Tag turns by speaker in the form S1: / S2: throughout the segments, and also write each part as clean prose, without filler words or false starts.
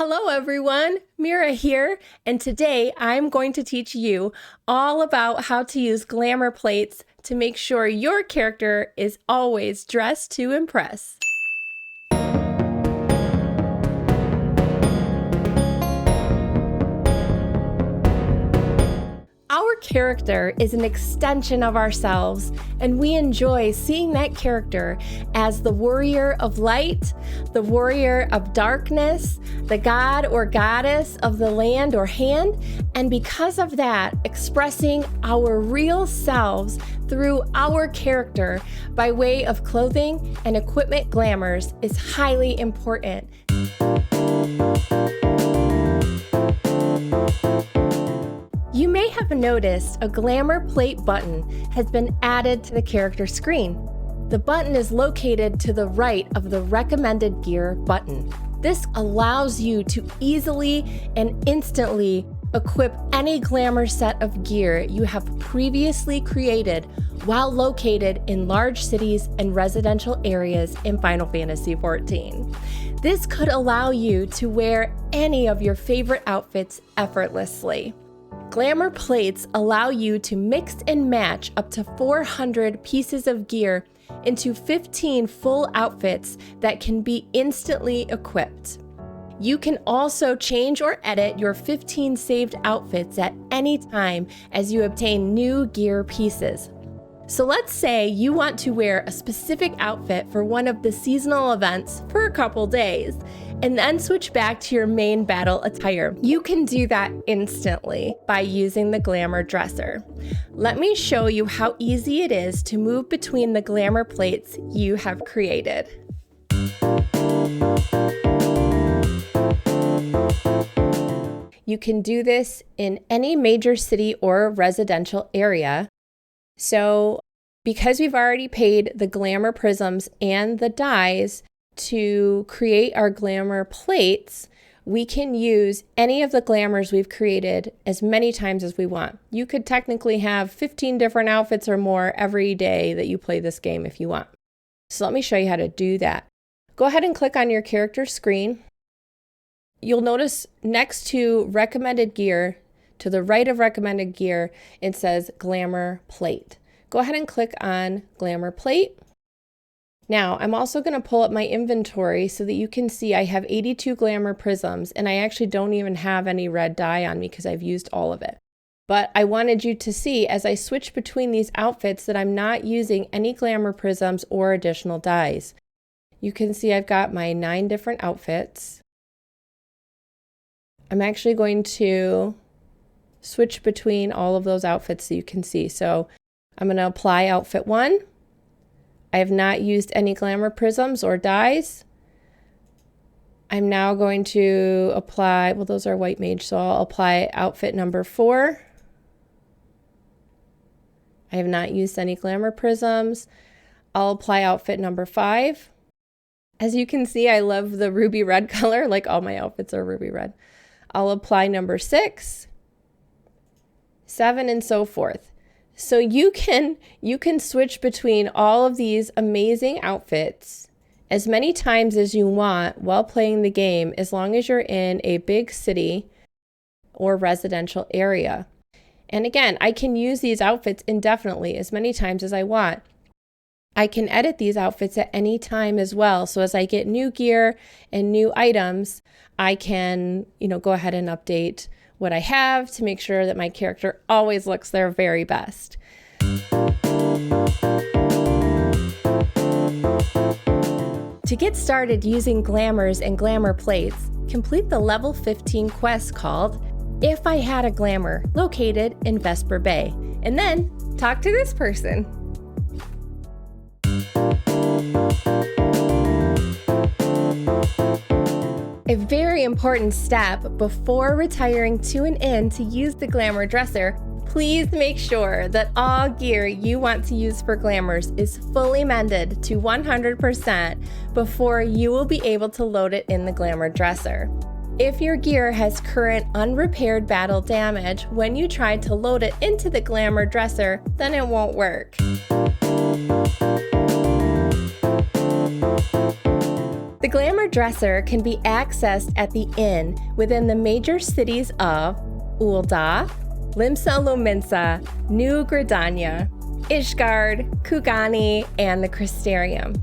S1: Hello everyone, Mira here, and today I'm going to teach you all about how to use glamour plates to make sure your character is always dressed to impress. Our character is an extension of ourselves, and we enjoy seeing that character as the warrior of light, the warrior of darkness, the god or goddess of the land or hand, and because of that, expressing our real selves through our character by way of clothing and equipment glamours is highly important. You may have noticed a Glamour Plate button has been added to the character screen. The button is located to the right of the Recommended Gear button. This allows you to easily and instantly equip any glamour set of gear you have previously created while located in large cities and residential areas in Final Fantasy XIV. This could allow you to wear any of your favorite outfits effortlessly. Glamour plates allow you to mix and match up to 400 pieces of gear into 15 full outfits that can be instantly equipped. You can also change or edit your 15 saved outfits at any time as you obtain new gear pieces. So let's say you want to wear a specific outfit for one of the seasonal events for a couple days, and then switch back to your main battle attire. You can do that instantly by using the Glamour Dresser. Let me show you how easy it is to move between the glamour plates you have created. You can do this in any major city or residential area. So because we've already paid the Glamour Prisms and the dies to create our glamour plates, we can use any of the glamours we've created as many times as we want. You could technically have 15 different outfits or more every day that you play this game if you want. So let me show you how to do that. Go ahead and click on your character screen. You'll notice next to Recommended Gear, to the right of Recommended Gear, it says Glamour Plate. Go ahead and click on Glamour Plate. Now, I'm also going to pull up my inventory so that you can see I have 82 Glamour Prisms, and I actually don't even have any red dye on me because I've used all of it. But I wanted you to see as I switch between these outfits that I'm not using any Glamour Prisms or additional dyes. You can see I've got my 9 different outfits. I'm actually going to switch between all of those outfits so you can see. So I'm going to apply outfit 1. I have not used any Glamour Prisms or dyes. I'm now going to apply, well, those are white mage, so I'll apply outfit number 4. I have not used any Glamour Prisms. I'll apply outfit number 5. As you can see, I love the ruby red color, like all my outfits are ruby red. I'll apply number 6, 7, and so forth. So you can switch between all of these amazing outfits as many times as you want while playing the game, as long as you're in a big city or residential area. And again, I can use these outfits indefinitely as many times as I want. I can edit these outfits at any time as well. So as I get new gear and new items, I can, go ahead and update what I have to make sure that my character always looks their very best. To get started using glamours and glamour plates, complete the level 15 quest called If I Had a Glamour, located in Vesper Bay, and then talk to this person. A very important step before retiring to an inn to use the Glamour Dresser, please make sure that all gear you want to use for glamours is fully mended to 100% before you will be able to load it in the Glamour Dresser. If your gear has current unrepaired battle damage when you try to load it into the Glamour Dresser, then it won't work. The The Glamour Dresser can be accessed at the inn within the major cities of Ulda, Limsa Lominsa, New Gradania, Ishgard, Kugani, and the Crystarium.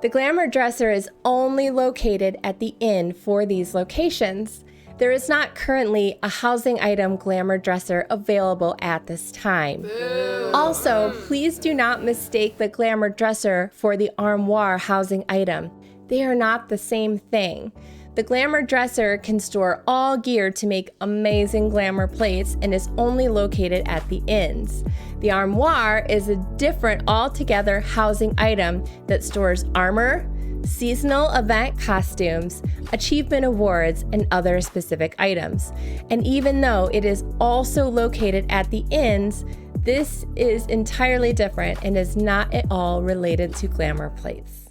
S1: The Glamour Dresser is only located at the inn for these locations. There is not currently a housing item Glamour Dresser available at this time. Boo. Also, please do not mistake the Glamour Dresser for the armoire housing item. They are not the same thing. The Glamour Dresser can store all gear to make amazing glamour plates and is only located at the inns. The armoire is a different altogether housing item that stores armor, seasonal event costumes, achievement awards, and other specific items. And even though it is also located at the inns, this is entirely different and is not at all related to glamour plates.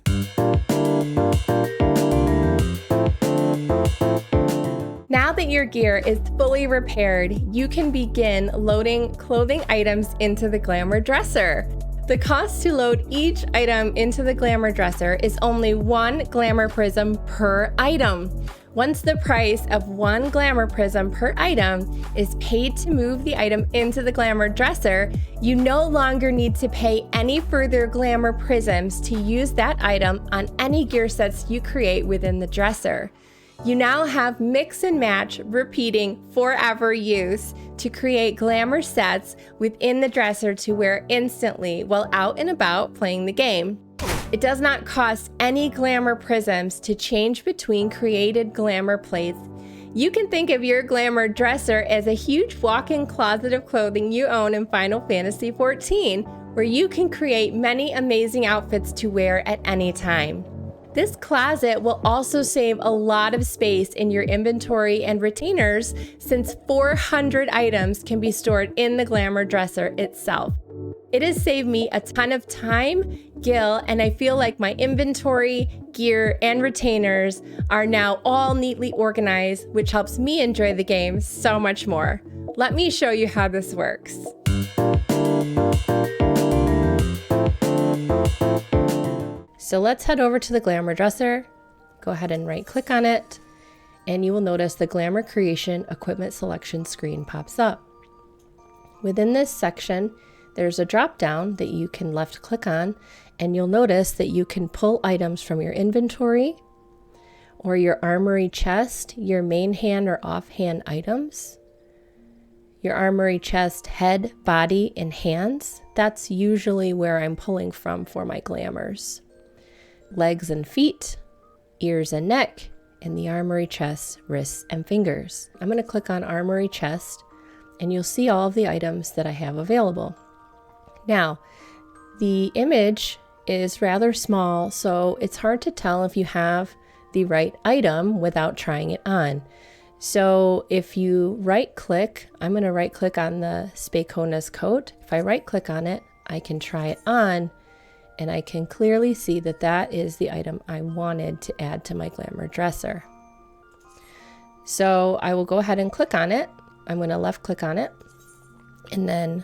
S1: Now that your gear is fully repaired, you can begin loading clothing items into the Glamour Dresser. The cost to load each item into the Glamour Dresser is only 1 Glamour Prism per item. Once the price of 1 Glamour Prism per item is paid to move the item into the Glamour Dresser, you no longer need to pay any further Glamour Prisms to use that item on any gear sets you create within the dresser. You now have mix and match, repeating forever use to create glamour sets within the dresser to wear instantly while out and about playing the game. It does not cost any Glamour Prisms to change between created glamour plates. You can think of your Glamour Dresser as a huge walk-in closet of clothing you own in Final Fantasy XIV, where you can create many amazing outfits to wear at any time. This closet will also save a lot of space in your inventory and retainers, since 400 items can be stored in the Glamour Dresser itself. It has saved me a ton of time, Gil, and I feel like my inventory, gear, and retainers are now all neatly organized, which helps me enjoy the game so much more. Let me show you how this works. So let's head over to the Glamour Dresser, go ahead and right click on it, and you will notice the Glamour Creation Equipment Selection screen pops up. Within this section, there's a drop down that you can left click on, and you'll notice that you can pull items from your inventory or your armory chest, your main hand or offhand items, your armory chest head, body, and hands. That's usually where I'm pulling from for my glamours. Legs and feet, ears and neck, and the armory chest, wrists and fingers. I'm going to click on armory chest, and you'll see all of the items that I have available. Now, the image is rather small, so it's hard to tell if you have the right item without trying it on. So if you right click, I'm going to right click on the Spacona's coat. If I right click on it, I can try it on, and I can clearly see that that is the item I wanted to add to my Glamour Dresser. So I will go ahead and click on it. I'm going to left click on it, and then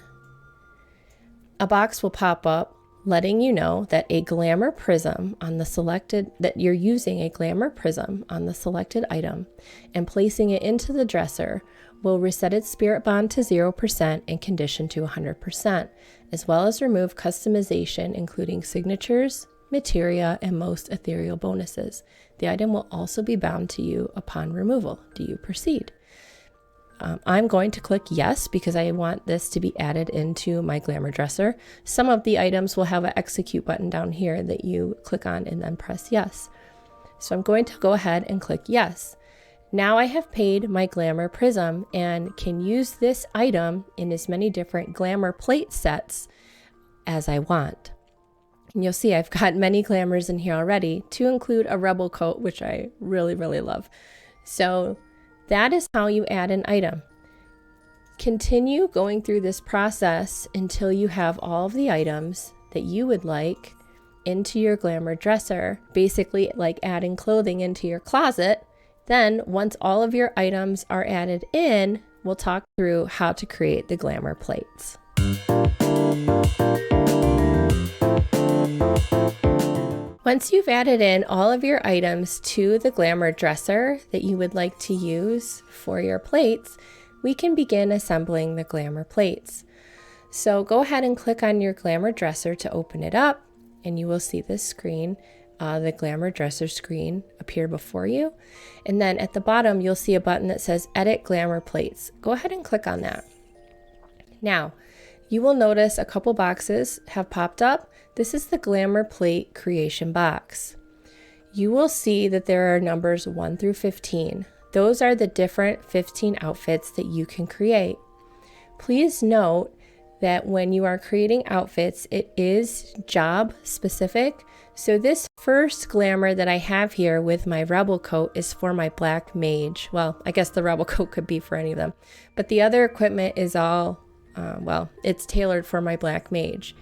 S1: a box will pop up letting you know that a Glamour Prism on the selected, that you're using a Glamour Prism on the selected item and placing it into the dresser will reset its spirit bond to 0% and condition to 100%, as well as remove customization, including signatures, materia, and most ethereal bonuses. The item will also be bound to you upon removal. Do you proceed? I'm going to click yes because I want this to be added into my Glamour Dresser. Some of the items will have an execute button down here that you click on and then press yes. So I'm going to go ahead and click yes. Now I have paid my Glamour Prism and can use this item in as many different Glamour plate sets as I want. And you'll see I've got many glamours in here already, to include a rebel coat, which I really, really love. So that is how you add an item. Continue going through this process until you have all of the items that you would like into your Glamour Dresser, basically like adding clothing into your closet. Then once all of your items are added in, we'll talk through how to create the Glamour plates. Once you've added in all of your items to the Glamour Dresser that you would like to use for your plates, we can begin assembling the Glamour plates. So go ahead and click on your Glamour Dresser to open it up, and you will see this screen, the Glamour Dresser screen, appear before you. And then at the bottom, you'll see a button that says Edit Glamour Plates. Go ahead and click on that. Now, you will notice a couple boxes have popped up. This is the Glamour Plate Creation box. You will see that there are numbers 1 through 15. Those are the different 15 outfits that you can create. Please note that when you are creating outfits, it is job specific. So this first glamour that I have here with my rebel coat is for my black mage. Well, I guess the rebel coat could be for any of them, but the other equipment is all, it's tailored for my black mage.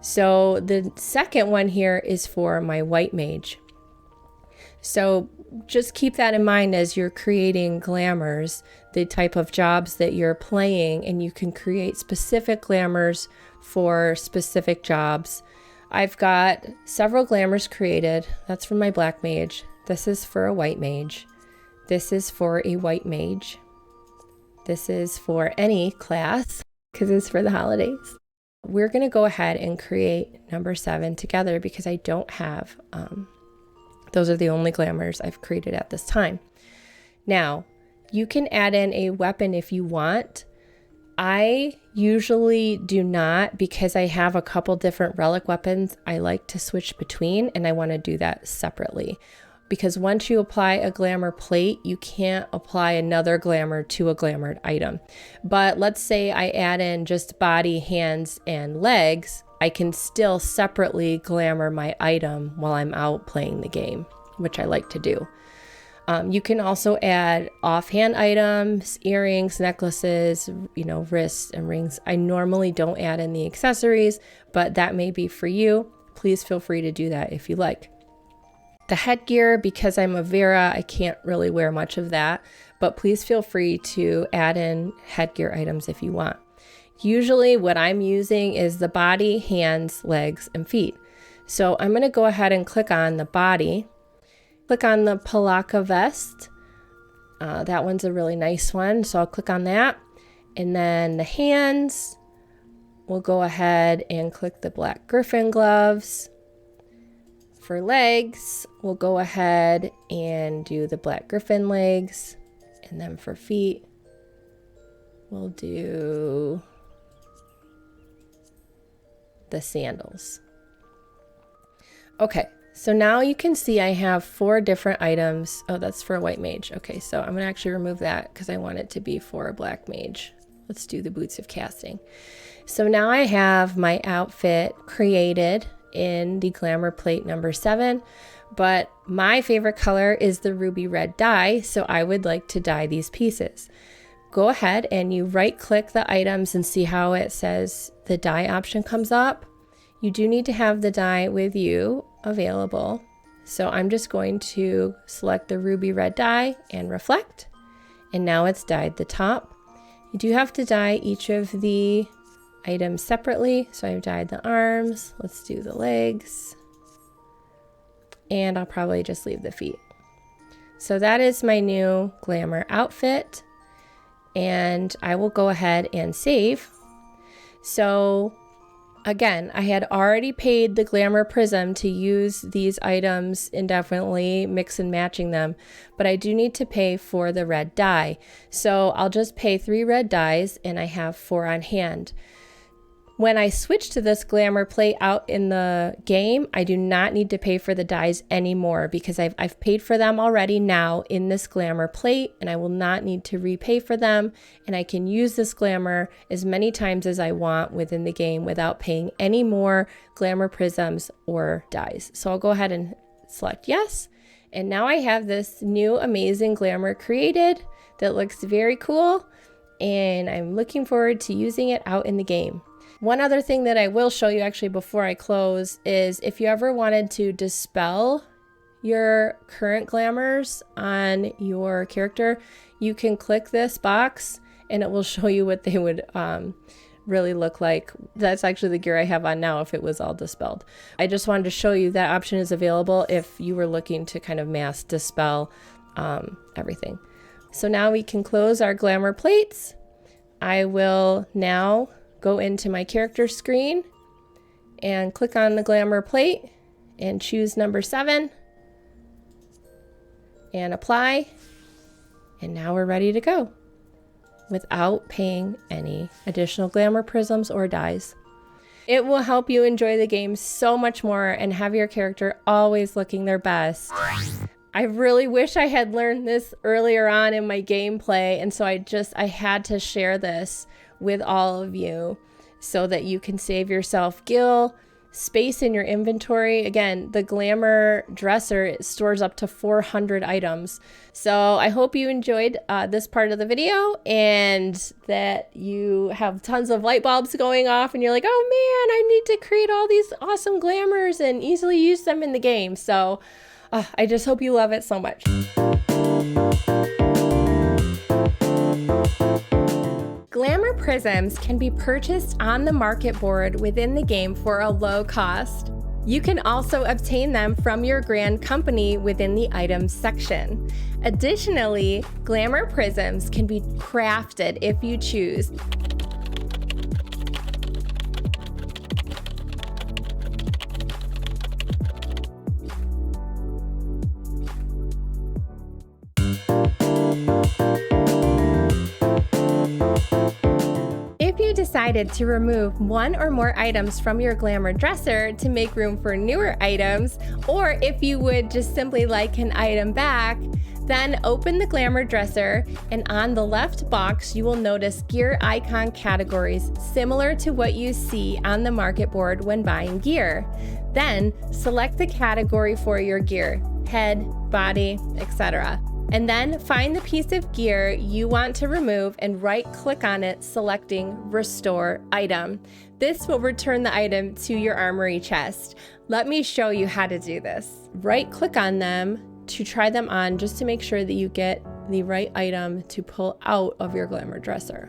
S1: So the second one here is for my white mage. So just keep that in mind as you're creating glamours, the type of jobs that you're playing, and you can create specific glamours for specific jobs. I've got several glamours created. That's for my black mage. This is for a white mage. This is for a white mage. This is for any class because it's for the holidays. We're going to go ahead and create number 7 together because I don't have, those are the only glamours I've created at this time. Now, you can add in a weapon if you want. I usually do not because I have a couple different relic weapons I like to switch between, and I want to do that separately. Because once you apply a glamour plate, you can't apply another glamour to a glamored item. But let's say I add in just body, hands, and legs, I can still separately glamour my item while I'm out playing the game, which I like to do. You can also add offhand items, earrings, necklaces, wrists and rings. I normally don't add in the accessories, but that may be for you. Please feel free to do that if you like. The headgear, because I'm a Vera, I can't really wear much of that, but please feel free to add in headgear items if you want. Usually what I'm using is the body, hands, legs, and feet. So I'm going to go ahead and click on the body. Click on the Palaka vest. That one's a really nice one, so I'll click on that. And then the hands, we'll go ahead and click the black griffin gloves. For legs, we'll go ahead and do the black griffin legs. And then for feet, we'll do the sandals. Okay, so now you can see I have 4 different items. Oh, that's for a white mage. Okay, so I'm gonna actually remove that because I want it to be for a black mage. Let's do the boots of casting. So now I have my outfit created in the Glamour Plate number 7, but my favorite color is the ruby red dye, so I would like to dye these pieces. Go ahead and you right click the items and see how it says the dye option comes up. You do need to have the dye with you available, so I'm just going to select the ruby red dye and reflect, and now it's dyed the top. You do have to dye each of the items separately, so I've dyed the arms. Let's do the legs, and I'll probably just leave the feet. So that is my new glamour outfit, and I will go ahead and save. So again, I had already paid the Glamour Prism to use these items indefinitely, mix and matching them, but I do need to pay for the red dye. So I'll just pay 3 red dyes, and I have 4 on hand. When I switch to this Glamour Plate out in the game, I do not need to pay for the dyes anymore because I've paid for them already now in this Glamour Plate, and I will not need to repay for them, and I can use this glamour as many times as I want within the game without paying any more Glamour Prisms or dyes. So I'll go ahead and select yes, and now I have this new amazing glamour created that looks very cool, and I'm looking forward to using it out in the game. One other thing that I will show you actually before I close is if you ever wanted to dispel your current glamours on your character, you can click this box and it will show you what they would really look like. That's actually the gear I have on now if it was all dispelled. I just wanted to show you that option is available if you were looking to kind of mass dispel everything. So now we can close our Glamour plates. I will now go into my character screen and click on the Glamour plate and choose number 7 and apply. And now we're ready to go without paying any additional Glamour prisms or dyes. It will help you enjoy the game so much more and have your character always looking their best. I really wish I had learned this earlier on in my gameplay, and so I had to share this with all of you so that you can save yourself gil, space in your inventory. Again, the Glamour Dresser stores up to 400 items. So I hope you enjoyed this part of the video and that you have tons of light bulbs going off and you're like, oh man, I need to create all these awesome glamours and easily use them in the game. So I just hope you love it so much. Glamour Prisms can be purchased on the market board within the game for a low cost. You can also obtain them from your grand company within the items section. Additionally, Glamour Prisms can be crafted if you choose. If you decided to remove one or more items from your Glamour Dresser to make room for newer items, or if you would just simply like an item back, then open the Glamour Dresser and on the left box you will notice gear icon categories similar to what you see on the market board when buying gear. Then select the category for your gear, head, body, etc. And then find the piece of gear you want to remove and right-click on it, selecting Restore Item. This will return the item to your armory chest. Let me show you how to do this. Right-click on them to try them on just to make sure that you get the right item to pull out of your Glamour Dresser.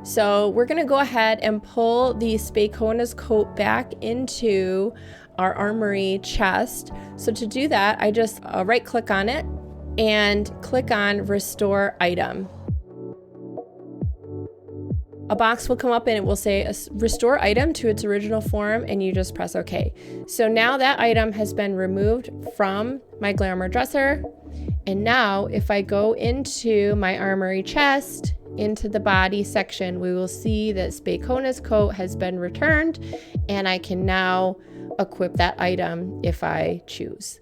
S1: So we're gonna go ahead and pull the Spacona's coat back into our armory chest. So to do that, I just right-click on it and click on Restore Item. A box will come up and it will say Restore Item to its original form, and you just press OK. So now that item has been removed from my Glamour Dresser, and now if I go into my armory chest, into the body section, we will see that Spacona's coat has been returned, and I can now equip that item if I choose.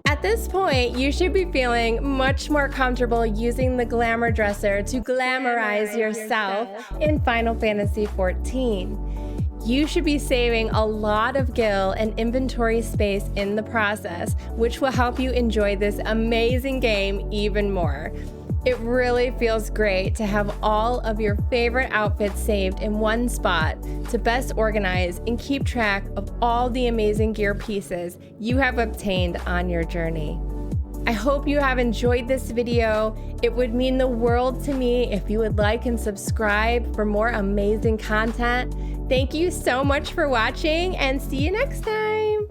S1: At this point, you should be feeling much more comfortable using the Glamour Dresser to glamorize yourself in Final Fantasy XIV. You should be saving a lot of gil and inventory space in the process, which will help you enjoy this amazing game even more. It really feels great to have all of your favorite outfits saved in one spot to best organize and keep track of all the amazing gear pieces you have obtained on your journey. I hope you have enjoyed this video. It would mean the world to me if you would like and subscribe for more amazing content. Thank you so much for watching, and see you next time.